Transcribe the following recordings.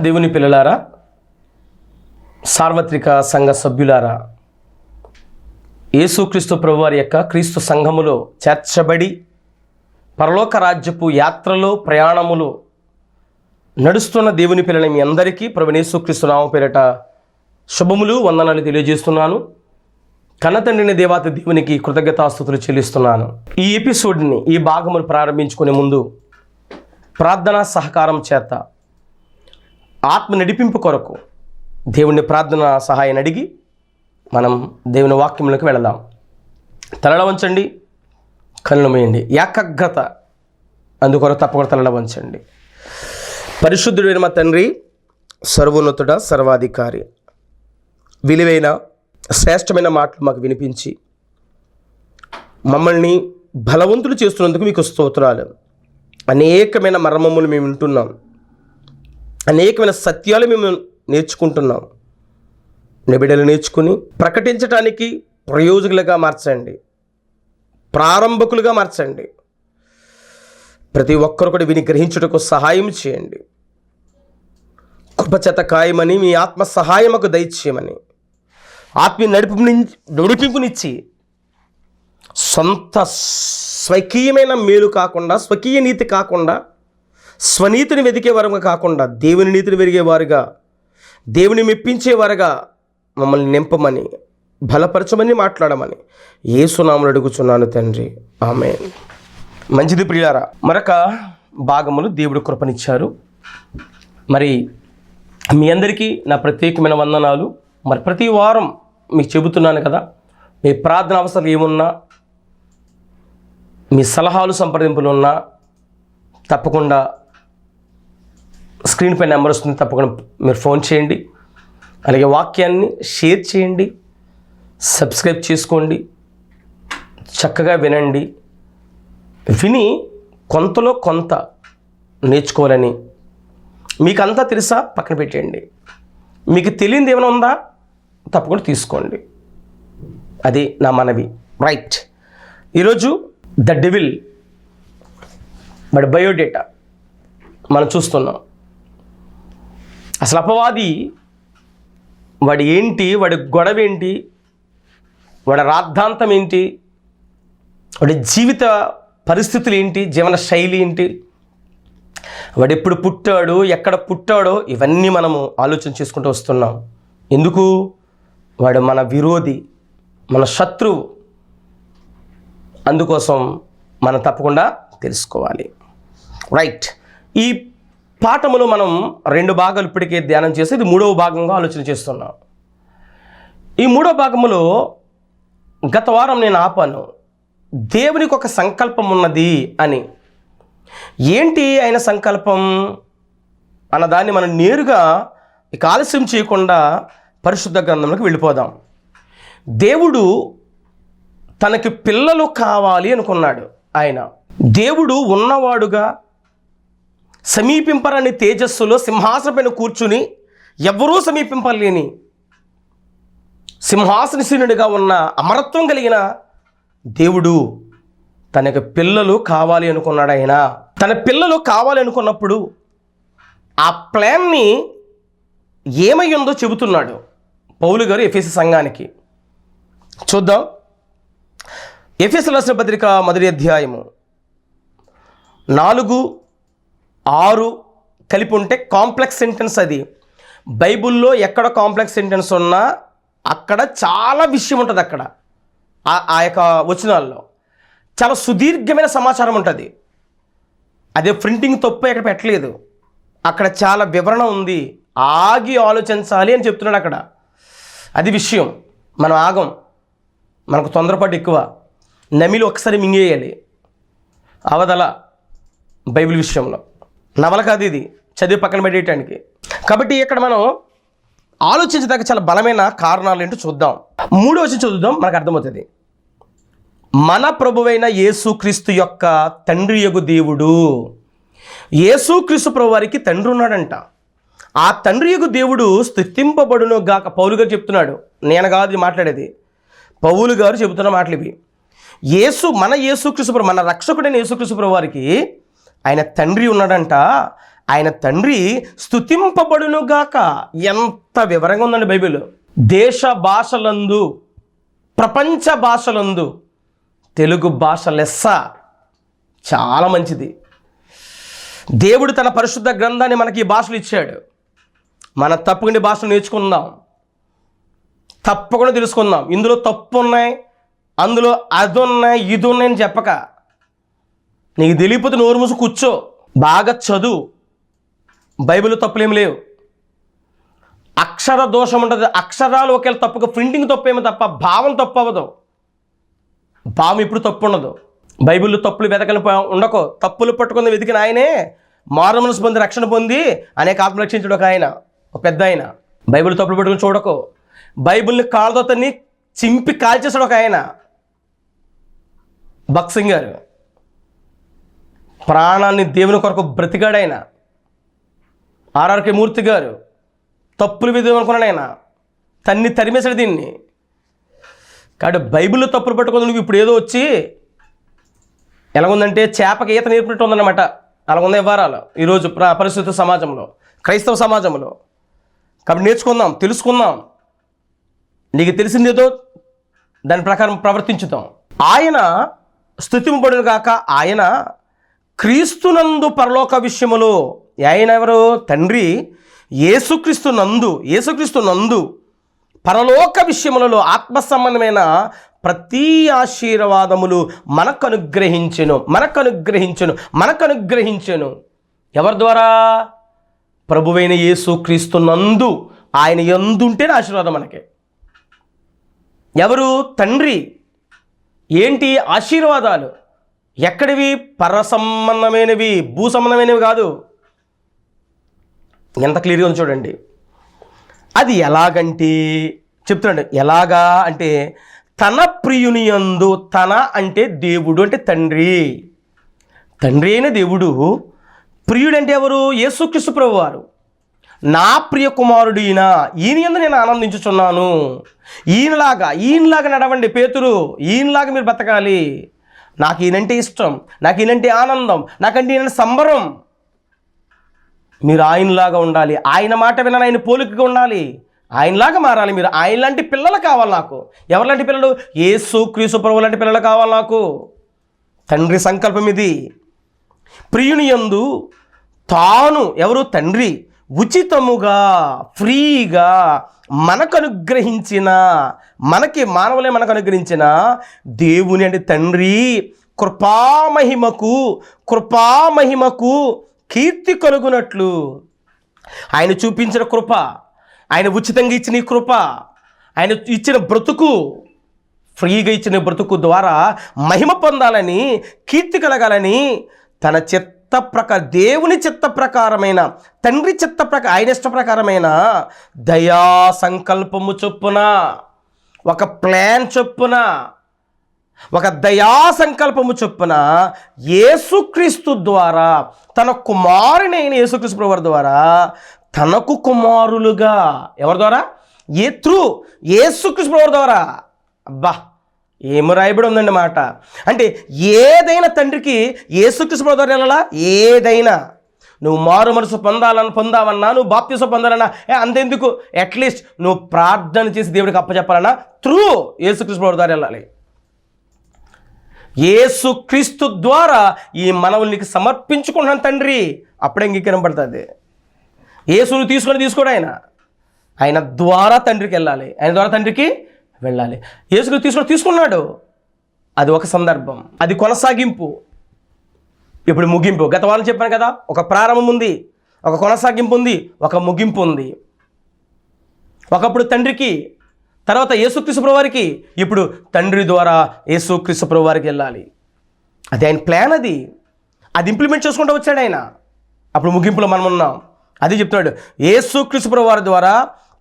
దేవుని పిల్లలారా, సార్వత్రిక సంఘ సభ్యులారా, యేసుక్రీస్తు ప్రభువారి యొక్క క్రీస్తు సంఘములో చేర్చబడి పరలోక రాజ్యపు యాత్రలో ప్రయాణములో నడుస్తున్న దేవుని పిల్లల మీ అందరికీ ప్రభువైన యేసుక్రీస్తు నామము పేరిట శుభములు వందనాలు తెలియజేస్తున్నాను. కన్నతండ్రిని దేవాతి దేవునికి కృతజ్ఞతాస్తుతులు చెల్లిస్తున్నాను. ఈ ఎపిసోడ్ని, ఈ భాగమును ప్రారంభించుకునే ముందు ప్రార్థనా సహకారం చేత ఆత్మ నడిపింపు కొరకు దేవుని ప్రార్థన సహాయాన్ని అడిగి మనం దేవుని వాక్యములకు వెళదాం. తలల వంచండి, కళ్ళు మూయండి. ఏకాగ్రత అందుకొరకు తప్పకుండా తలల వంచండి. పరిశుద్ధుడైన మా తండ్రి, సర్వోన్నతుడ, సర్వాధికారి, విలువైన శ్రేష్టమైన మాటలు మాకు వినిపించి మమ్మల్ని బలవంతులు చేస్తున్నందుకు మీకు స్తోత్రాలు. అనేకమైన మర్మములు మేము వింటున్నాం, అనేకమైన సత్యాలు మేము నేర్చుకుంటున్నాం. నిబిడలు నేర్చుకుని ప్రకటించడానికి ప్రయోజకులుగా మార్చండి, ప్రారంభకులుగా మార్చండి. ప్రతి ఒక్కరు కూడా విని గ్రహించుటకు సహాయం చేయండి. కృపచేత ఖాయమని మీ ఆత్మ సహాయముకు దయచేయమని ఆత్మీయ నడిపింపునిచ్చి సొంత స్వకీయమైన మేలు కాకుండా, స్వకీయ నీతి కాకుండా, స్వనీతిని వెతికేవారుగా కాకుండా దేవుని నీతిని వెరిగేవారుగా, దేవుని మెప్పించేవారుగా మమ్మల్ని నింపమని, బలపరచమని, మాట్లాడమని యేసునామములో అడుగుచున్నాను తండ్రి, ఆమేన్. మంచిది ప్రియారా, మరొక భాగములు దేవుడు కృపనిచ్చారు. మరి మీ అందరికీ నా ప్రత్యేకమైన వందనాలు. మరి ప్రతి వారం మీకు చెబుతున్నాను కదా, మీ ప్రార్థన అవసరాలు ఏమున్నా, మీ సలహాలు సంప్రదింపులు ఉన్నా తప్పకుండా స్క్రీన్ పై నెంబర్ వస్తుంది, తప్పకుండా మీరు ఫోన్ చేయండి. అలాగే వాక్యాన్ని షేర్ చేయండి, సబ్స్క్రైబ్ చేసుకోండి, చక్కగా వినండి. విని కొంతలో కొంత నేర్చుకోవాలని, మీకు అంతా తెలుసా పక్కన పెట్టేయండి, మీకు తెలియనిది ఏమైనా ఉందా తప్పకుండా తీసుకోండి. అది నా మనవి. రైట్, ఈరోజు ద డెవిల్ వాడి బయోడేటా మనం చూస్తున్నాం. అసలు అపవాది వాడి ఏంటి, వాడి గొడవ ఏంటి, వాడి రాద్ధాంతం ఏంటి, వాడి జీవిత పరిస్థితులు ఏంటి, జీవన శైలి ఏంటి, వాడు ఎప్పుడు పుట్టాడు, ఎక్కడ పుట్టాడో, ఇవన్నీ మనము ఆలోచన చేసుకుంటూ వస్తున్నాం. ఎందుకు? వాడు మన విరోధి, మన శత్రువు. అందుకోసం మనం తప్పకుండా తెలుసుకోవాలి. రైట్, ఈ పాఠములో మనం 2 భాగాలు ఇప్పటికే ధ్యానం చేసి ఇది 3వ భాగంగా ఆలోచన చేస్తున్నాం. ఈ 3వ భాగములో గత వారం నేను ఆపాను, దేవునికి ఒక సంకల్పం ఉన్నది అని. ఏంటి ఆయన సంకల్పం అన్నదాన్ని మనం నేరుగా ఇక ఆలస్యం చేయకుండా పరిశుద్ధ గ్రంథంలోకి వెళ్ళిపోదాం. దేవుడు తనకి పిల్లలు కావాలి అనుకున్నాడు. ఆయన దేవుడు ఉన్నవాడుగా, సమీపింపరని తేజస్సులో సింహాసనపైన కూర్చుని ఎవరూ సమీపింపలేని సింహాసనశీనుడిగా ఉన్న అమరత్వం కలిగిన దేవుడు తనకు పిల్లలు కావాలి అనుకున్నాడు. ఆయన తన పిల్లలు కావాలి అనుకున్నప్పుడు ఆ ప్లాన్ని ఏమై ఉందో చెబుతున్నాడు పౌలు గారు ఎఫెసు సంఘానికి. చూద్దాం. ఎఫెసు రాసిన పత్రిక 1వ అధ్యాయము 4, 6 కలిపి ఉంటే కాంప్లెక్స్ సెంటెన్స్. అది బైబిల్లో ఎక్కడ కాంప్లెక్స్ సెంటెన్స్ ఉన్నా అక్కడ చాలా విషయం ఉంటుంది. అక్కడ ఆ యొక్క వచనాల్లో చాలా సుదీర్ఘమైన సమాచారం ఉంటుంది. అదే ప్రింటింగ్ తప్పు ఎక్కడ పెట్టలేదు, అక్కడ చాలా వివరణ ఉంది. ఆగి ఆలోచించాలి అని చెప్తున్నాడు అక్కడ. అది విషయం. మనం ఆగం, మనకు తొందరపాటు ఎక్కువ. నమిలి ఒకసారి మింగేయాలి, అవదల బైబిల్ విషయంలో. నవల కాదు ఇది, చదివి పక్కన పెట్టేయటానికి. కాబట్టి ఇక్కడ మనం ఆలోచించడానికి చాలా బలమైన కారణాలు ఏంటో చూద్దాం. 3వ వచనం చదువుదాం, మనకు అర్థమవుతుంది. మన ప్రభువైన యేసుక్రీస్తు యొక్క తండ్రి యగు దేవుడు. యేసుక్రీస్తు ప్రభు వారికి తండ్రి ఉన్నాడంట. ఆ తండ్రి యగు దేవుడు స్తుతింపబడును గాక. పౌలు గారు చెప్తున్నాడు, నేను కాదు మాట్లాడేది, పౌలు గారు చెబుతున్న మాటలు ఇవి. మన యేసుక్రీస్తు ప్రభు, మన రక్షకుడైన యేసుక్రీస్తు ప్రభు వారికి ఆయన తండ్రి ఉన్నాడంట. ఆయన తండ్రి స్తుతింపబడునుగాక. ఎంత వివరంగా ఉందండి బైబిల్. దేశ భాషలందు, ప్రపంచ భాషలందు తెలుగు భాష లెస్స. చాలా మంచిది. దేవుడు తన పరిశుద్ధ గ్రంథాన్ని మనకి ఈ భాషలు ఇచ్చాడు. మన తప్పకుండా భాషలు నేర్చుకుందాం, తప్పకుండా తెలుసుకుందాం. ఇందులో తప్పు ఉన్నాయి, అందులో అది ఉన్నాయి, ఇది ఉన్నాయని చెప్పక, నీకు తెలియకపోతే నోరు మూసి కూర్చో, బాగా చదువు. బైబిల్ తప్పులేమి లేవు. అక్షర దోషం ఉంటుంది. అక్షరాలు ఒకవేళ తప్పుగా ప్రింటింగ్ తప్పేమో తప్ప భావం తప్పు అవ్వదు. భావం ఇప్పుడు తప్పు ఉండదు. బైబిల్లో తప్పులు వెతకని ఉండకో. తప్పులు పట్టుకుని వెతికిన ఆయనే మారు మనసు పొంది రక్షణ పొంది అనేక ఆత్మ రక్షించడు ఒక ఆయన, ఒక పెద్ద ఆయన. బైబిల్ తప్పులు పట్టుకుని చూడకో. బైబిల్ని కాళ్ళతోని చింపి కాల్చేసాడు ఒక ఆయన, భగత్ సింగ్ గారు. ప్రాణాన్ని దేవుని కొరకు బ్రతికాడు ఆయన. ఆర్ఆర్కే మూర్తి గారు తప్పులు విధమనుకున్నాడు ఆయన, తరిమేశాడు దీన్ని. కాబట్టి బైబిల్లో తప్పులు పట్టుకుని నువ్వు ఇప్పుడు ఏదో వచ్చి ఎలాగుందంటే చేపకి ఈత నేర్పినట్టు ఉందన్నమాట. అలాగుంది వ్యవహారాలు ఈరోజు పరిస్థితి సమాజంలో, క్రైస్తవ సమాజంలో. కాబట్టి నేర్చుకుందాం, తెలుసుకుందాం. నీకు తెలిసిందేదో దాని ప్రకారం ప్రవర్తించుతాం. ఆయన స్తుతింపబడును గాక. ఆయన క్రీస్తునందు పరలోక విషయములో, ఆయన ఎవరు? తండ్రి యేసుక్రీస్తు నందు పరలోక విషయములలో ఆత్మ సంబంధమైన ప్రతి ఆశీర్వాదములు మనకు అనుగ్రహించెను. ఎవరి ద్వారా? ప్రభువైన యేసుక్రీస్తు నందు. ఆయన యందుంటేనే ఆశీర్వాదం మనకి. ఎవరు? తండ్రి. ఏంటి ఆశీర్వాదాలు? ఎక్కడివి? పర సంబంధమైనవి, భూ సంబంధమైనవి కాదు. ఎంత క్లియర్గా ఉంది చూడండి. అది ఎలాగంటే చెప్తున్నాడు. ఎలాగా అంటే తన ప్రియుని యందు, తన అంటే దేవుడు, అంటే తండ్రి అయిన దేవుడు. ప్రియుడంటే ఎవరు? యేసుక్రీస్తు ప్రభువారు. నా ప్రియ కుమారుడు ఈయన యందు నేను ఆనందించుచున్నాను. ఈయనలాగా నడవండి పేతురు, ఈయనలాగా మీరు బతకాలి. నాకు ఈయనంటే ఇష్టం, నాకు ఈయనంటే ఆనందం, నాకంటే ఈయన సంబరం. మీరు ఆయనలాగా ఉండాలి, ఆయన మాట వినాలి, ఆయన పోలికగా ఉండాలి, ఆయనలాగా మారాలి. మీరు ఆయన లాంటి పిల్లలు కావాలి నాకు. ఎవరిలాంటి పిల్లలు? యేసుక్రీస్తు ప్రభువు లాంటి పిల్లలు కావాలి నాకు. తండ్రి సంకల్పం ఇది. ప్రియుని యందు తాను, ఎవరు? తండ్రి ఉచితముగా, ఫ్రీగా మనకి మానవులే మనకు అనుగ్రహించిన దేవుని అంటే తండ్రి కృపామహిమకు కీర్తి కలుగునట్లు ఆయన చూపించిన కృప, ఆయన ఉచితంగా ఇచ్చిన ఈ కృప, ఆయన ఇచ్చిన బ్రతుకు, ఫ్రీగా ఇచ్చిన బ్రతుకు ద్వారా మహిమ పొందాలని, కీర్తి కలగాలని తన దేవుని చిత్త ప్రకారమైన, తండ్రి చిత్త ఆయన ఇష్ట ప్రకారమైన దయా సంకల్పము చొప్పున, ఒక ప్లాన్ చొప్పున, ఒక దయా సంకల్పము చొప్పున యేసుక్రీస్తు ద్వారా, తన కుమారునైన యేసుక్రీస్తు ప్రభువు ద్వారా తనకు కుమారులుగా, ఎవరి ద్వారా? యేసుక్రీస్తు ప్రభువు ద్వారా. అబ్బా, ఏమి రాయబడి ఉందండి మాట. అంటే ఏదైనా తండ్రికి యేసుక్రీస్తు ప్రభువు ద్వారా వెళ్ళాలా? ఏదైనా నువ్వు మారు మనసు పొందావన్నా, నువ్వు బాప్తిసం పొందాలన్నా, అంతెందుకు, అట్లీస్ట్ నువ్వు ప్రార్థన చేసి దేవుడికి అప్పచెప్పాలన్నా యేసుక్రీస్తు ప్రభువు ద్వారా వెళ్ళాలి. యేసుక్రీస్తు ద్వారా ఈ మనవుల్నికి సమర్పించుకుంటున్నాను తండ్రి, అప్పుడే అంగీకారం పడుతుంది. యేసును తీసుకోడు ఆయన ద్వారా తండ్రికి వెళ్ళాలి, ఆయన ద్వారా తండ్రికి వెళ్ళాలి. యేసును తీసుకున్నాడు. అది ఒక సందర్భం, అది కొనసాగింపు. ఇప్పుడు ముగింపు. గత వారం చెప్పాను కదా, ఒక ప్రారంభం ఉంది, ఒక కొనసాగింపు ఉంది, ఒక ముగింపు ఉంది. ఒకప్పుడు తండ్రికి, తర్వాత యేసుక్రీస్తు ప్రభువారికి, ఇప్పుడు తండ్రి ద్వారా యేసుక్రీస్తు ప్రభువారికి వెళ్ళాలి. అది ఆయన ప్లాన్. అది ఇంప్లిమెంట్ చేసుకుంటూ వచ్చాడు ఆయన. అప్పుడు ముగింపులో మనం ఉన్నాం. అది చెప్తున్నాడు, యేసుక్రీస్తు ప్రభువారి ద్వారా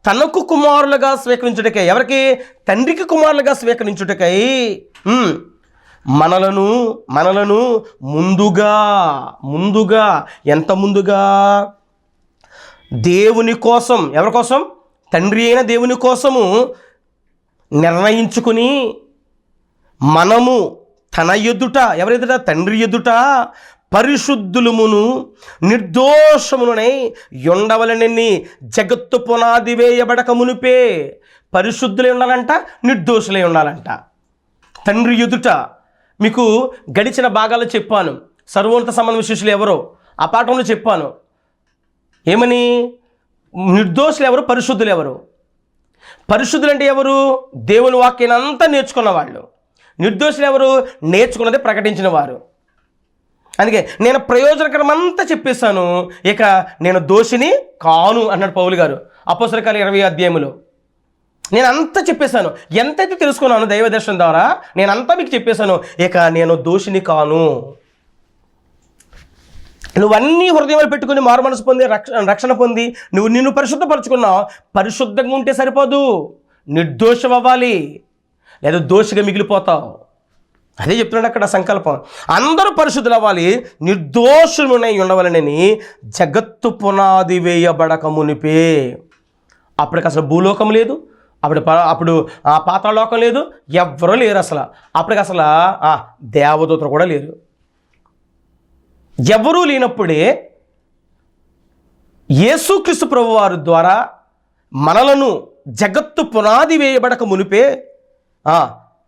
తనకు కుమారులుగా స్వీకరించుటకై, ఎవరికి? తండ్రికి కుమారులుగా స్వీకరించుటకై మనలను ముందుగా ఎంత ముందుగా దేవుని కోసం, ఎవరి కోసం? తండ్రి అయిన దేవుని కోసము నిర్ణయించుకుని మనము తన ఎదుట, ఎవరి ఎదుట? తండ్రి ఎదుట పరిశుద్ధులమును నిర్దోషమునై ఉండవలనని జగత్తు పునాది వేయబడక మునిపే పరిశుద్ధులై ఉండాలంట, నిర్దోషులై ఉండాలంట. తండ్రి ఎదుట మీకు గడిచిన భాగాల్లో చెప్పాను, సర్వోన్నత సంబంధ శిష్యులు ఎవరో ఆ పాఠంలో చెప్పాను. ఏమని? నిర్దోషులు ఎవరు, పరిశుద్ధులు ఎవరు? పరిశుద్ధులు అంటే ఎవరు? దేవుని వాక్యాన్ని అంతా నేర్చుకున్న వాళ్ళు. నిర్దోషులు ఎవరు? నేర్చుకున్నదే ప్రకటించిన వారు. అందుకే నేను ప్రయోజనకరమంతా చెప్పేశాను, ఇక నేను దోషిని కాను అన్నాడు పౌలు గారు అపోస్తలుల కార్యాలు 20వ అధ్యాయంలో. నేను అంతా చెప్పేశాను, ఎంతైతే తెలుసుకున్నాను దైవ దర్శనం ద్వారా నేనంతా మీకు చెప్పేశాను, ఇక నేను దోషిని కాను. నువ్వన్నీ హృదయంలో పెట్టుకుని మారు మనసు పొంది రక్షణ పొంది నిన్ను పరిశుద్ధపరచుకున్నావు. పరిశుద్ధంగా ఉంటే సరిపోదు, నిర్దోషం అవ్వాలి, లేదా దోషిగా మిగిలిపోతావు. అదే చెప్తున్నాడు అక్కడ సంకల్పం. అందరూ పరిశుద్ధులు అవ్వాలి, నిర్దోషులై ఉండవలనని జగత్తు పునాది వేయబడక మునిపే. అప్పటికి అసలు భూలోకం లేదు, అప్పుడు పాతాళలోకం లేదు, ఎవ్వరూ లేరు అసలు. అప్పటికి అసలు దేవదూతలు కూడా లేరు. ఎవరూ లేనప్పుడే యేసుక్రీస్తు ప్రభువారి ద్వారా మనలను జగత్తు పునాది వేయబడక మునిపే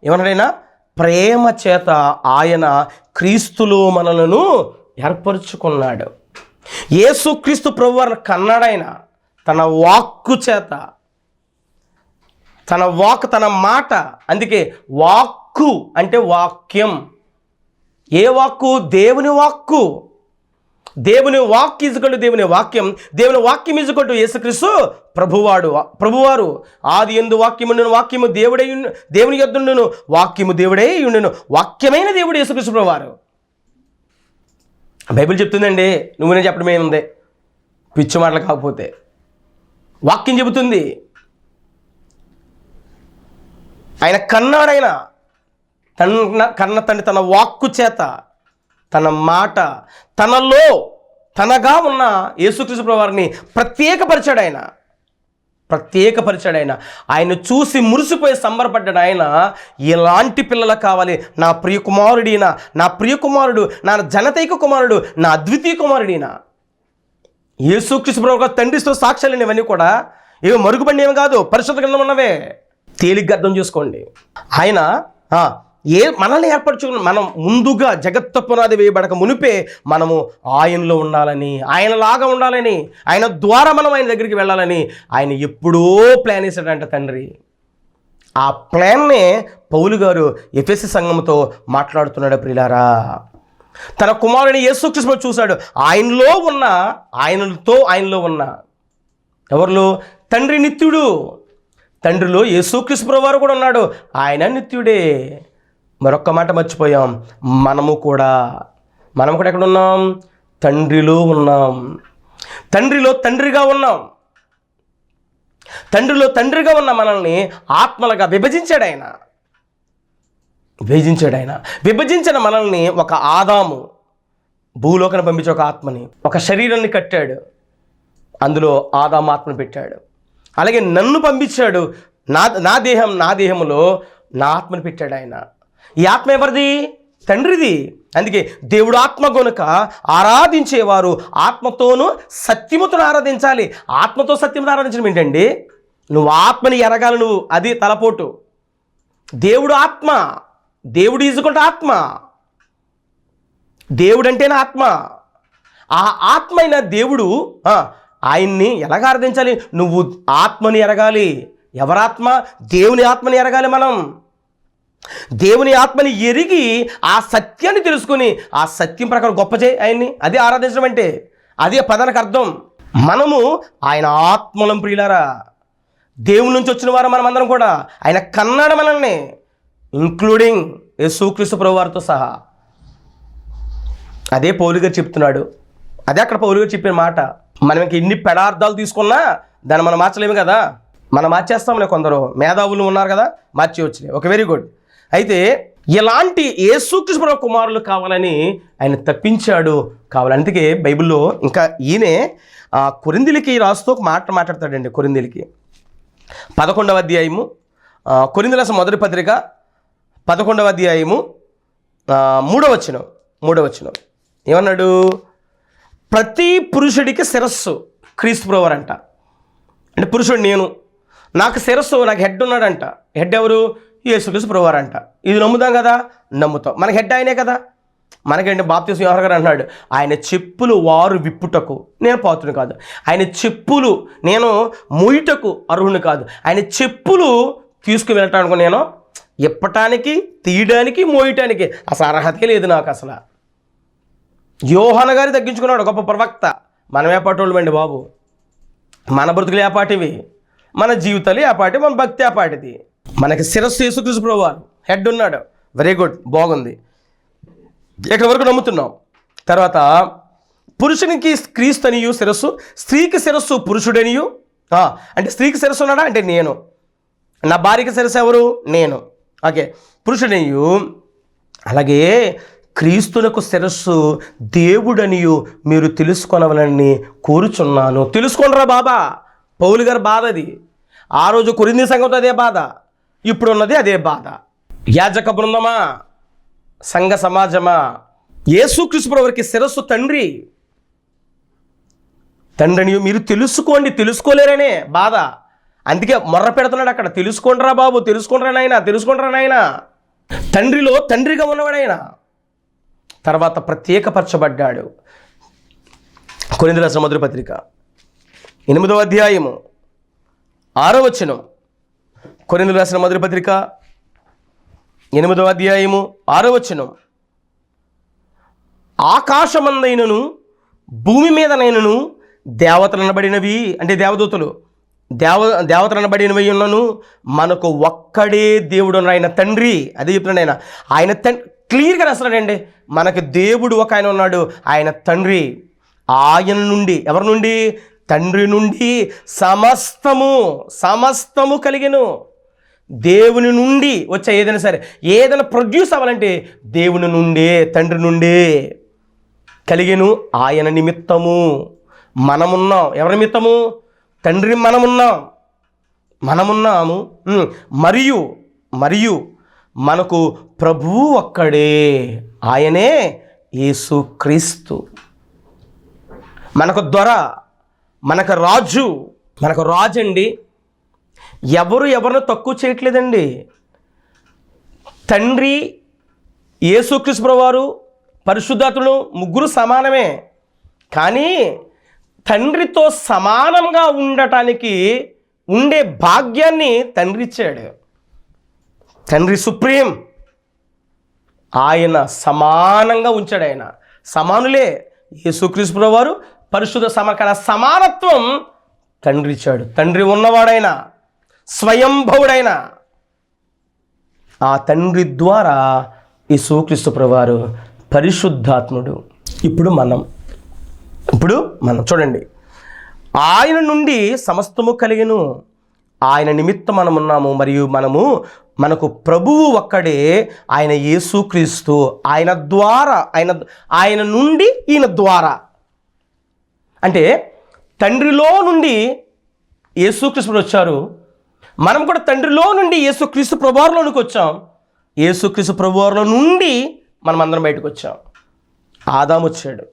ఏమన్నాడైనా? ప్రేమ చేత ఆయన క్రీస్తులో మనలను ఏర్పరుచుకున్నాడు. యేసుక్రీస్తు ప్రభువారిని కన్నాడాయన తన వాక్కు చేత, తన మాట. అందుకే వాక్కు అంటే వాక్యం. ఏ వాక్కు? దేవుని వాక్కు. దేవుని వాక్ ఈజ్గొల్టు దేవుని వాక్యం, దేవుని వాక్యం ఈజ్గొల్టు యేసుక్రీస్తు ప్రభువారు. ఆది యందు వాక్యముండును, వాక్యము దేవుని యొద్దుండును, వాక్యము దేవుడై ఉండును. వాక్యమైన దేవుడు యేసుక్రీస్తు ప్రభువారు. బైబిల్ చెప్తుందండి, నువ్వు చెప్పడమే ఉంది, పిచ్చి మాటలు కాకపోతే. వాక్యం చెబుతుంది. ఆయన కన్నాడైన కన్న తండ్రి తన వాక్కు చేత, తన మాట, తనగా ఉన్న యేసుక్రీస్తు ప్రభువారిని ప్రత్యేకపరిచాడు. ఆయన చూసి మురిసిపోయి సంబరపడ్డాడు. ఆయన ఎలాంటి పిల్లలు కావాలి? నా ప్రియకుమారుడినా, నా ప్రియకుమారుడు, నా జనతైక కుమారుడు, నా అద్వితీయ కుమారుడినా. యేసుక్రీస్తు ప్రభువు తండ్రితో సాక్ష్యాలు ఇవన్నీ కూడా ఏవో మరుగుపడి ఏమి కాదు, పరిశుద్ధ గ్రంథం ఉన్నవే. తేలిగ్గా అర్థం చేసుకోండి. ఆయన మనల్ని ఏర్పరచుకున్న, మనం ముందుగా జగత్తు పునాది వేయబడక మునిపే మనము ఆయనలో ఉండాలని, ఆయనలాగా ఉండాలని, ఆయన ద్వారా మనం ఆయన దగ్గరికి వెళ్ళాలని ఆయన ఎప్పుడో ప్లాన్ వేసాడంట తండ్రి. ఆ ప్లాన్నే పౌలు గారు ఎఫెసీ సంఘంతో మాట్లాడుతున్నాడు. ప్రియులారా, తన కుమారుని యేసుక్రీస్తు చూశాడు. ఆయనలో ఉన్న ఎవరిలో? తండ్రి నిత్యుడు. తండ్రిలో యేసుక్రీస్తు ప్రభువారు కూడా ఉన్నాడు, ఆయన నిత్యుడే. మరొక్క మాట మర్చిపోయాం, మనము కూడా ఎక్కడ ఉన్నాం? తండ్రిలో ఉన్నాం. తండ్రిలో తండ్రిగా ఉన్నాం. తండ్రిలో తండ్రిగా ఉన్న మనల్ని ఆత్మలుగా విభజించాడు ఆయన. విభజించిన మనల్ని ఒక ఆదాము భూలోకాన్ని పంపించి ఒక ఆత్మని, ఒక శరీరాన్ని కట్టాడు, అందులో ఆదాము ఆత్మను పెట్టాడు. అలాగే నన్ను పంపించాడు, నా దేహంలో నా ఆత్మను పెట్టాడు ఆయన. ఈ ఆత్మ ఎవరిది? తండ్రిది. అందుకే దేవుడు ఆత్మ గనుక ఆరాధించేవారు ఆత్మతోనూ సత్యముతో ఆరాధించాలి. ఆత్మతో సత్యముతో ఆరాధించడం ఏంటండి? నువ్వు ఆత్మని ఎరగాలి, నువ్వు అది తలపోటు. దేవుడు ఆత్మ, దేవుడు ఈజుకుంటే ఆత్మ, దేవుడు అంటేనే ఆత్మ. ఆ ఆత్మ అయిన దేవుడు ఆయన్ని ఎలాగ ఆరాధించాలి? నువ్వు ఆత్మని ఎరగాలి. ఎవరాత్మ? దేవుని ఆత్మని ఎరగాలి. మనం దేవుని ఆత్మని ఎరిగి ఆ సత్యాన్ని తెలుసుకుని ఆ సత్యం ప్రకారం గొప్ప చేయి ఆయన్ని. అది ఆరాధించడం అంటే, అదే పదానికి అర్థం. మనము ఆయన ఆత్మలం. ప్రియులారా, దేవుని నుంచి వచ్చిన వారు మనమందరం కూడా. ఆయన కన్నాడు మనల్ని, ఇంక్లూడింగ్ యేసుక్రీస్తు ప్రభువారితో సహా. అదే పౌలు గారు చెప్తున్నాడు. అదే అక్కడ పౌలు గారు చెప్పిన మాట. మనం ఇంక ఎన్ని పెడార్థాలు తీసుకున్నా దాన్ని మనం మార్చలేము కదా. మనం మార్చేస్తాంలే, కొందరు మేధావులు ఉన్నారు కదా, మార్చేయచ్చులే. Okay, very good. అయితే ఇలాంటి యేసుక్రీస్తు ప్రభువు కుమారులు కావాలని ఆయన తప్పించాడు. అందుకే బైబిల్లో ఇంకా ఈయనే కొరింథీయులకి రాస్తూ ఒక మాట మాట్లాడతాడండి. కొరింథీయులకి 11వ అధ్యాయము, కొరింథీయుల మొదటి పత్రిక 11వ అధ్యాయము 3వ వచనం ఏమన్నాడు? ప్రతి పురుషుడికి శిరస్సు క్రీస్తు ప్రభువారు అంట. అంటే పురుషుడు నేను, నాకు శిరస్సు, నాకు హెడ్ ఉన్నాడంట. హెడ్ ఎవరు? యేసుక్రీస్తు ప్రభువారు అంట. ఇది నమ్ముతాం కదా? నమ్ముతాం. మనకి హెడ్ ఆయనే కదా. మనకేంటి బాప్తిస్మ యోహాను గారు అన్నాడు, ఆయన చెప్పులు వారు విప్పుటకు నేను పాత్రుని కాదు, ఆయన చెప్పులు నేను మోయుటకు అర్హుని కాదు, ఆయన చెప్పులు తీసుకు వెళ్ళటానికి నేను ఇప్పటానికి, తీయడానికి, మోయటానికి అసలు అర్హతే లేదు నాకు అసలు. యోహాను గారు తగ్గించుకున్నాడు, గొప్ప ప్రవక్త. మనం ఏపాటోళ్ళమండి బాబు. మన బ్రతుకులు ఏపాటివి, మన జీవితాలు ఏపాటి, మన భక్తి ఏపాటిది. మనకి శిరస్సు యేసుక్రీస్తు ప్రభువారు, హెడ్ ఉన్నాడు. వెరీ గుడ్, బాగుంది. ఇక్కడ వరకు నమ్ముతున్నాం. తర్వాత పురుషునికి క్రీస్తు అనియు శిరస్సు, స్త్రీకి శిరస్సు పురుషుడనియు. అంటే స్త్రీకి శిరస్సు ఉన్నాడా అంటే నేను, నా భార్యకి శిరస్సు ఎవరు? నేను. ఓకే, పురుషుడనియు. అలాగే క్రీస్తునకు శిరస్సు దేవుడనియు మీరు తెలుసుకొనవలని కోరుచున్నాను. తెలుసుకోనరా బాబా. పౌలు గారి బాధ అది. ఆ రోజు కొరింథీ సంఘంతో అదే బాధ, ఇప్పుడున్నది అదే బాధ. యాజక బృందమా, సంఘ సమాజమా, యేసుక్రీస్తు ప్రభువుకి శిరస్సు తండ్రి. తండ్రిని మీరు తెలుసుకోండి, తెలుసుకోలేరనే బాధ. అందుకే మొర్ర పెడుతున్నాడు అక్కడ, తెలుసుకోండిరా బాబు, తెలుసుకోండిరా నాయన, తెలుసుకోండిరా నాయన. తండ్రిలో తండ్రిగా ఉన్నవాడైనా. తర్వాత ప్రత్యేకపరచబడ్డాడు. కొరింథీయులకు రాసిన మొదటి పత్రిక 8వ అధ్యాయము 6వ వచనం. కొరింథీయులకు రాసిన మొదటి పత్రిక 8వ అధ్యాయము 6వ వచనం. ఆకాశమందైనను భూమి మీదనైనను దేవతలనబడినవి, అంటే దేవదూతలు, దేవతలనబడినవి ఉన్నను మనకు ఒక్కడే దేవుడు ఆయన తండ్రి. అదే చెప్తున్నాడు ఆయన. ఆయన క్లియర్గా రాస్తున్నాడండి. మనకి దేవుడు ఒక ఆయన ఉన్నాడు, ఆయన తండ్రి. ఆయన నుండి, ఎవరి నుండి? తండ్రి నుండి సమస్తము కలిగెను. దేవుని నుండి వచ్చే ఏదైనా సరే, ఏదైనా ప్రొడ్యూస్ అవ్వాలంటే దేవుని నుండే, తండ్రి నుండే కలిగెను. ఆయన నిమిత్తము మనమున్నాం. ఎవరి నిమిత్తము? తండ్రి మనమున్నాము. మరియు మనకు ప్రభువు ఒక్కడే, ఆయనే యేసుక్రీస్తు. మనకు దొర, మనకు రాజు అండి. ఎవరిని తక్కువ చేయట్లేదండి. తండ్రి, యేసుక్రీస్తు ప్రభువారు, పరిశుద్ధాత్ముడు ముగ్గురు సమానమే. కానీ తండ్రితో సమానంగా ఉండటానికి ఉండే భాగ్యాన్ని తండ్రి ఇచ్చాడు. తండ్రి సుప్రీం, ఆయన సమానంగా ఉంచాడు. ఆయన సమానులే. యేసుక్రీస్తు ప్రభువారు పరిశుద్ధ సమానత్వం తండ్రి ఇచ్చాడు. తండ్రి ఉన్నవాడైనా, స్వయంభవుడైన ఆ తండ్రి ద్వారా యేసుక్రీస్తు ప్రభువారు పరిశుద్ధాత్ముడు. ఇప్పుడు మనం చూడండి, ఆయన నుండి సమస్తము కలిగెను, ఆయన నిమిత్తం మనం ఉన్నాము. మరియు మనకు ప్రభువు ఒక్కడే, ఆయన యేసుక్రీస్తు. ఆయన ద్వారా, ఆయన నుండి ఈయన ద్వారా. అంటే తండ్రిలో నుండి యేసుక్రీస్తు వచ్చారు, మనం కూడా తండ్రిలో నుండి యేసుక్రీస్తు ప్రభువారిలోనికి వచ్చాం. యేసుక్రీస్తు ప్రభువారిలో నుండి మనం అందరం బయటకు వచ్చాం. ఆదాము వచ్చాడు,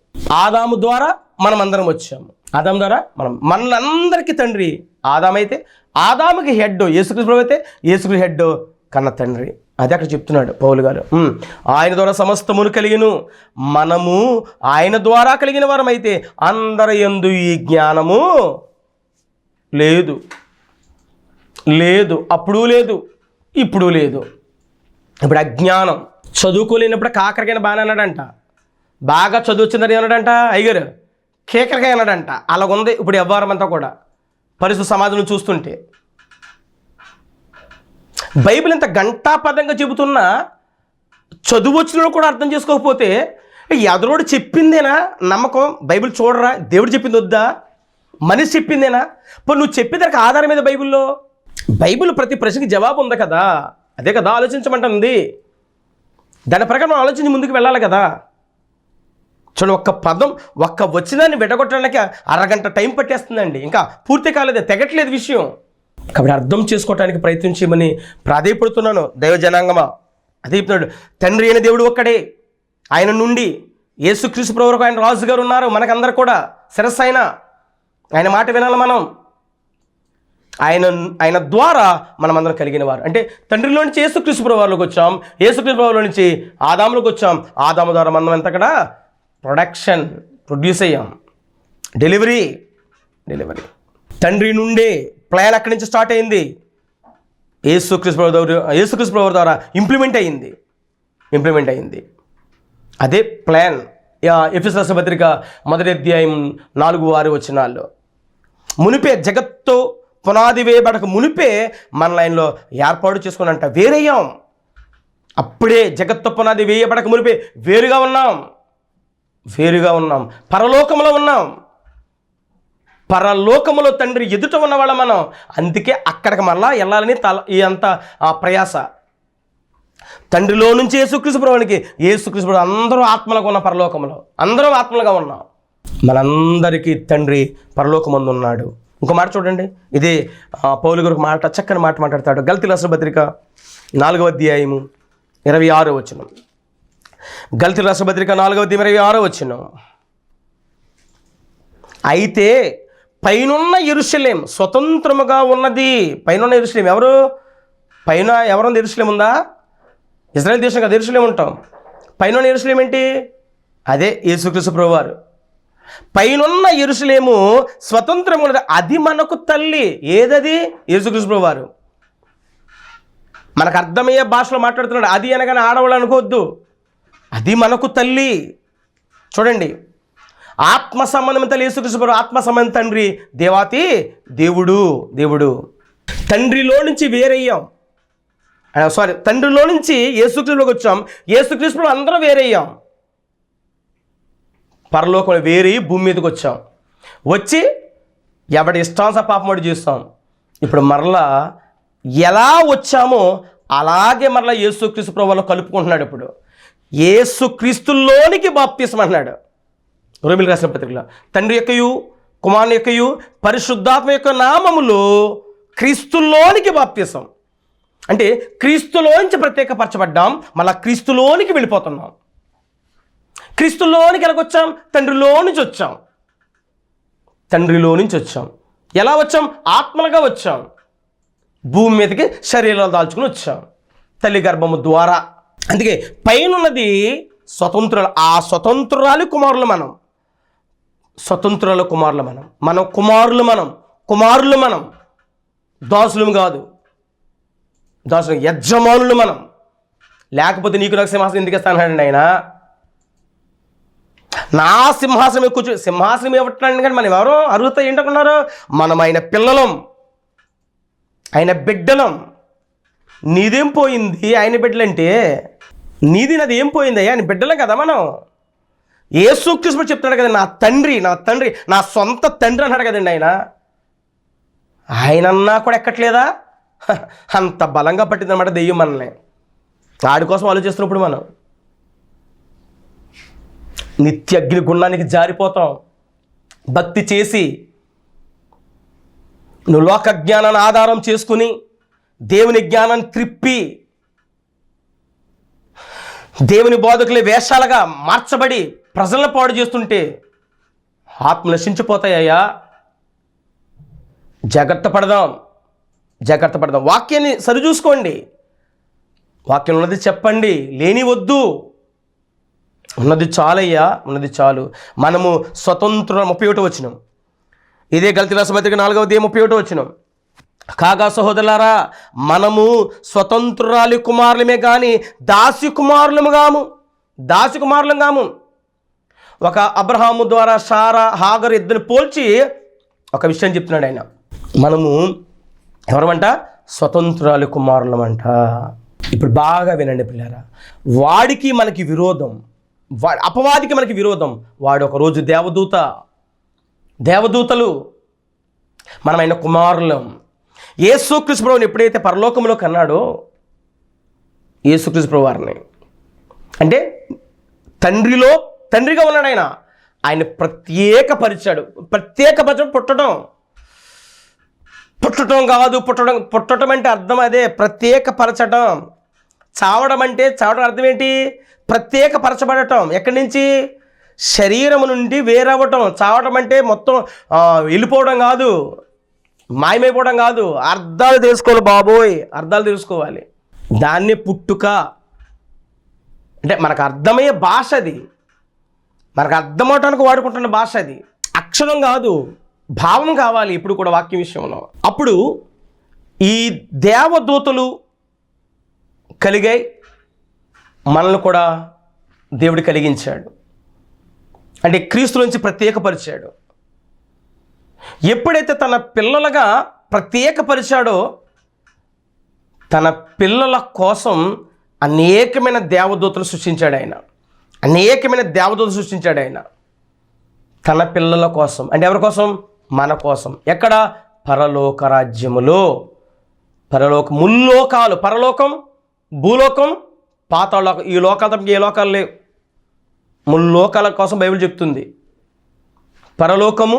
ఆదాము ద్వారా మనం అందరం వచ్చాము. ఆదాము ద్వారా మనందరికీ తండ్రి ఆదామైతే, ఆదాముకి హెడ్ యేసుక్రీస్తు ప్రభు అయితే, యేసుక్రీస్తు హెడ్ కన్న తండ్రి. అది అక్కడ చెప్తున్నాడు పౌలు గారు. ఆయన ద్వారా సమస్తమును కలిగిను, మనము ఆయన ద్వారా కలిగిన వారమైతే అందరి యందు ఈ జ్ఞానము లేదు, అప్పుడు లేదు, ఇప్పుడు లేదు. ఇప్పుడు అజ్ఞానం. చదువుకోలేనప్పుడు కాకరకాయ బాగా అన్నాడంట, బాగా చదువు వచ్చిందని అన్నాడంట అయ్యగారు, కేకరకాయ అన్నాడంట. అలాగుంది ఇప్పుడు వ్యవహారం అంతా కూడా పరిస్థితి సమాజంలో చూస్తుంటే. బైబిల్ ఇంత గంటాపదంగా చెబుతున్నా చదువు వచ్చిన కూడా అర్థం చేసుకోకపోతే, ఎదరోడు చెప్పిందేనా నమ్మకం? బైబిల్ చూడరా, దేవుడు చెప్పింది వద్దా, మనిషి చెప్పిందేనా? ఇప్పుడు నువ్వు చెప్పేదానికి ఆధారం మీద బైబిల్ ప్రతి ప్రశ్నకి జవాబు ఉంది కదా. అదే కదా ఆలోచించమంటుంది. దాని ప్రకారం ఆలోచించి ముందుకు వెళ్ళాలి కదా. చూడండి, ఒక్క పదం, ఒక్క వచ్చినాన్ని విడగొట్టడానికి అరగంట టైం పట్టేస్తుందండి. ఇంకా పూర్తి కాలేదు, తెగట్లేదు విషయం. కాబట్టి అర్థం చేసుకోవడానికి ప్రయత్నించమని ప్రాధేయపడుతున్నాను. దైవ జనాంగమా, అదే చెప్తున్నాడు. తండ్రి అయిన దేవుడు ఒక్కడే, ఆయన నుండి యేసుక్రీస్తు ప్రభువుకు ఆయన రాజుగారు ఉన్నారు, మనకందరు కూడా శిరస్సు ఆయన మాట వినాలి మనం. ఆయన ద్వారా మనమందరం కలిగిన వారు. అంటే తండ్రిలో నుంచి యేసుక్రీస్తు ప్రభువులోకి వచ్చాం, యేసుక్రీస్తు ప్రభువులో నుంచి ఆదాములోకి వచ్చాం, ఆదాము ద్వారా మనం ఎంత కూడా ప్రొడ్యూస్ అయ్యాం. డెలివరీ తండ్రి నుండే ప్లాన్ అక్కడి నుంచి స్టార్ట్ అయింది, యేసుక్రీస్తు ప్రభువు ద్వారా ఇంప్లిమెంట్ అయింది. అదే ప్లాన్. ఎఫెసీయులకు రాసిన పత్రిక 1వ అధ్యాయం 4-6 వచనాల్లో మునిపే జగత్తు పునాది వేయబడక మునిపే మన లైన్లో ఏర్పాటు చేసుకున్నంట వేరయ్యాం. అప్పుడే జగత్తు పునాది వేయబడక మునిపే వేరుగా ఉన్నాం. పరలోకములో తండ్రి ఎదుట ఉన్నవాళ్ళ మనం. అందుకే అక్కడికి మళ్ళా వెళ్ళాలని ఈ అంత ప్రయాస. తండ్రిలో నుంచి యేసుక్రీస్తు ప్రభువునికి, యేసుక్రీస్తు ప్రభువు అందరూ ఆత్మలుగా ఉన్న పరలోకంలో, అందరం ఆత్మలుగా ఉన్నాం. మనందరికీ తండ్రి పరలోకమందు ఉన్నాడు. ఇంకో మాట చూడండి, ఇదే పౌలు గారు చక్కని మాట మాట్లాడతాడు. గలతీయులకు రాసిన పత్రిక 4వ అధ్యాయం 26వ వచనం. గలతీయులకు రాసిన పత్రిక 4వ అధ్యాయం 26వ వచనం. అయితే పైనున్న యెరూషలేము స్వతంత్రముగా ఉన్నది. పైనున్న యెరూషలేము ఎవరుంది? యెరూషలేము ఉందా? ఇజ్రాయెల్ దేశం కదా యెరూషలేము ఉంటాం. పైనున్న యెరూషలేము ఏంటి? అదే యేసుక్రీస్తు ప్రభువారు. పైనున్న యెరూషలేము స్వతంత్రంగా ఉన్నది, అది మనకు తల్లి. ఏదది? యేసుక్రీస్తు ప్రభువారు. మనకు అర్థమయ్యే భాషలో మాట్లాడుతున్నాడు. అది అనగానే ఆడవాళ్ళు అనుకోవద్దు, అది మనకు తల్లి. చూడండి, ఆత్మ సంబంధం తల్లి యేసుక్రీస్తు ప్రభువు, ఆత్మ సంబంధం తండ్రి దేవాతి దేవుడు. తండ్రిలో నుంచి వేరయ్యాం. తండ్రిలో నుంచి యేసుక్రీస్తులోకి వచ్చాం. యేసుక్రీస్తులో అందరం వేరయ్యాం. పరలోకంలో వేరే భూమి మీదకి వచ్చి ఎవడి ఇష్టాంస పాపం వాడు చేస్తాం. ఇప్పుడు మరలా ఎలా వచ్చామో అలాగే మరలా యేసుక్రీస్తు ప్రభువులో కలుపుకుంటున్నాడు. ఇప్పుడు యేసుక్రీస్తులోనికి బాప్తిసం అన్నాడు రోమీయులకు రాసిన పత్రికలో. తండ్రి యొక్కయు కుమారుని యొక్కయు పరిశుద్ధాత్మ యొక్క నామములో క్రీస్తులోనికి బాప్తిసం. అంటే క్రీస్తులోంచి ప్రత్యేకపరచబడ్డాం, మళ్ళీ క్రీస్తులోనికి వెళ్ళిపోతున్నాం. క్రీస్తులోనికి ఎలాగొచ్చాం? తండ్రిలో నుంచి వచ్చాం. ఎలా వచ్చాం? ఆత్మలుగా వచ్చాం. భూమి మీదకి శరీరాలు దాల్చుకుని వచ్చాం తల్లి గర్భము ద్వారా. అందుకే పైనున్నది స్వతంత్రులు, ఆ స్వతంత్రురాలి కుమారులు మనం. కుమారులు మనం దాసులు కాదు, యజమానులు మనం. లేకపోతే నీకు నాకు సింహాసనం ఎందుకు ఇస్తానండి ఆయన? నా సింహాసనం సింహాసనం ఇవ్వట్లేదు. కానీ మనం ఎవరో అర్హత ఏంటనుకున్నారు? మనం ఆయన పిల్లలం, ఆయన బిడ్డలం. నీదేం పోయింది? ఆయన బిడ్డలంటే నీది నాది ఏం పోయిందయ్యా? ఆయన బిడ్డలం కదా మనం. యేసుక్రీస్తు చెప్తున్నాడు కదా, నా తండ్రి నా సొంత తండ్రి అన్నాడు కదండి ఆయనన్నా కూడా ఎక్కట్లేదా? అంత బలంగా పట్టిందన్నమాట దెయ్యం మనల్ని. ఆడి కోసం ఆలోచిస్తున్నప్పుడు మనం నిత్య అగ్ని గుండానికి జారిపోతాం. భక్తి చేసి నువ్వు లోక జ్ఞానాన్ని ఆధారం చేసుకుని దేవుని జ్ఞానాన్ని త్రిప్పి దేవుని బోధకులే వేషాలుగా మార్చబడి ప్రజలను పాడు చేస్తుంటే ఆత్మ నశించిపోతాయ్యా. జాగ్రత్త పడదాం. వాక్యాన్ని సరిచూసుకోండి. వాక్యం ఉన్నది చెప్పండి, లేని వద్దు. ఉన్నది చాలు. మనము స్వతంత్ర 31 వచనం. ఇదే గలతీయులకు రాసిన పత్రిక 4వ అధ్యాయం 31 వచనం. కాగా సహోదరులారా, మనము స్వతంత్రురాలి కుమారులమే కానీ దాసి కుమారులం కాము. ఒక అబ్రహాము ద్వారా సారా హాగరు ఇద్దరిని పోల్చి ఒక విషయం చెప్తున్నాడు ఆయన. మనము ఎవరమంట? స్వతంత్రురాలి కుమారులమంట. ఇప్పుడు బాగా వినండి పిల్లారా, వాడికి మనకి విరోధం, అపవాదికి మనకి విరోధం. వాడు ఒకరోజు దేవదూతలు, మనమైన కుమారులం. యేసుక్రీస్తు ప్రభువుని ఎప్పుడైతే పరలోకంలో కన్నాడో, యేసుక్రీస్తు ప్రభు వారిని అంటే తండ్రిగా ఉన్నాడు ఆయన ప్రత్యేకపరిచాడు. పుట్టడం అంటే అర్థం అదే, ప్రత్యేకపరచడం. చావడం అర్థం ఏంటి? ప్రత్యేకపరచబడటం. ఎక్కడి నుంచి? శరీరం నుండి వేరవ్వటం. చావటం అంటే మొత్తం వెళ్ళిపోవడం కాదు, మాయమైపోవడం కాదు. అర్థాలు తెలుసుకోవాలి బాబోయ్, అర్థాలు తెలుసుకోవాలి. దాన్నే పుట్టుక అంటే మనకు అర్థమయ్యే భాష అది, మనకు అర్థమవటానికి వాడుకుంటున్న భాష అది. అక్షరం కాదు, భావం కావాలి ఇప్పుడు కూడా వాక్యం విషయంలో. అప్పుడు ఈ దేవదూతలు కలిగాయి, మనల్ని కూడా దేవుడు కలిగించాడు. అంటే క్రీస్తు నుంచి ప్రత్యేకపరిచాడు. ఎప్పుడైతే తన పిల్లలుగా ప్రత్యేకపరిచాడో తన పిల్లల కోసం అనేకమైన దేవదూతలు సృష్టించాడు ఆయన. అనేకమైన దేవదూతలు సృష్టించాడు ఆయన తన పిల్లల కోసం. అంటే ఎవరి కోసం? మన కోసం. ఎక్కడ? పరలోక రాజ్యములో. ముల్లోకాలు, పరలోకం, భూలోకం, పాతాళలోకం. ఈ లోకాలు ఏ లోకాలు లేవు. ముల్లోకాల కోసం బైబిల్ చెప్తుంది. పరలోకము,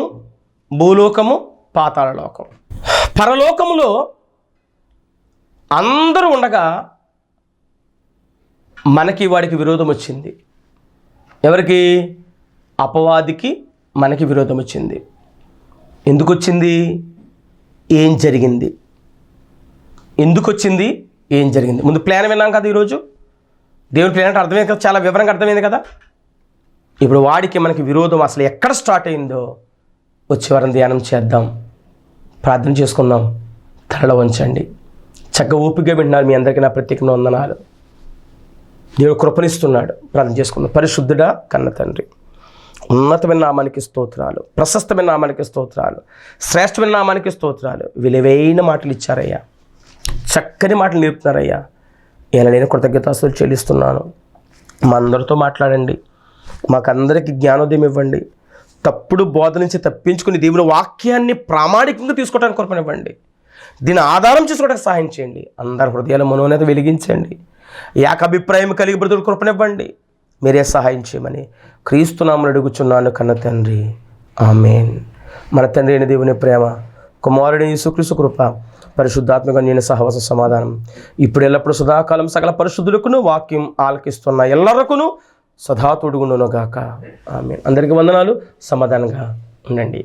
భూలోకము, పాతాళలోకం. పరలోకములో అందరూ ఉండగా మనకి వాడికి విరోధం వచ్చింది. ఎవరికి? అపవాదికి మనకి విరోధం వచ్చింది. ఎందుకు వచ్చింది? ఏం జరిగింది? ఎందుకు వచ్చింది? ఏం జరిగింది? ముందు ప్లాన్ విన్నాం కదా ఈరోజు. దేవుని ప్లాన్ అంటే అర్థమైంది కదా, చాలా వివరంగా అర్థమైంది కదా. ఇప్పుడు వాడికి మనకి విరోధం అసలు ఎక్కడ స్టార్ట్ అయిందో వచ్చే వారం ధ్యానం చేద్దాం, ప్రార్థన చేసుకుందాం. తలలో వంచండి. చక్కగా ఊపిగా వింటున్నారు. మీ అందరికీ నా ప్రత్యేకమైన వందనాలు. దేవుడు కృపనిస్తున్నాడు. ప్రార్థన చేసుకుందాం. పరిశుద్ధుడా కన్న తండ్రి, ఉన్నతమైన నామానికి స్తోత్రాలు, ప్రశస్తమైన నామానికి స్తోత్రాలు, శ్రేష్టమైన నామానికి స్తోత్రాలు. విలువైన మాటలు ఇచ్చారయ్యా, చక్కని మాటలు నేర్పుతున్నారయ్యా. ఇలా నేను కృతజ్ఞతాస్తులు చెల్లిస్తున్నాను. మా అందరితో మాట్లాడండి, మాకందరికీ జ్ఞానోదయం ఇవ్వండి. తప్పుడు బోధ నుంచి తప్పించుకుని దేవుని వాక్యాన్ని ప్రామాణికంగా తీసుకోవడానికి కృపనివ్వండి. దీని ఆధారం చేసుకోవడానికి సహాయం చేయండి. అందరి హృదయాల మనోనేత వెలిగించండి. ఏకాభిప్రాయం కలిగి బ్రతుకు కృపనివ్వండి. మీరే సహాయం చేయమని క్రీస్తునామమున అడుగుచున్నాను కన్న తండ్రి, ఆమేన్. మన తండ్రి అయిన దేవుని ప్రేమ, కుమారుడు యేసుక్రీస్తు కృప, పరిశుద్ధాత్మక నేను సహవాస సమాధానం ఇప్పుడు ఎల్లప్పుడు సదాకాలం సకల పరిశుద్ధులకును వాక్యం ఆలకిస్తున్న ఎల్లరకును సదా తోడుగుండును గాక. ఆమేన్. అందరికీ వందనాలు. సమాధానంగా ఉండండి.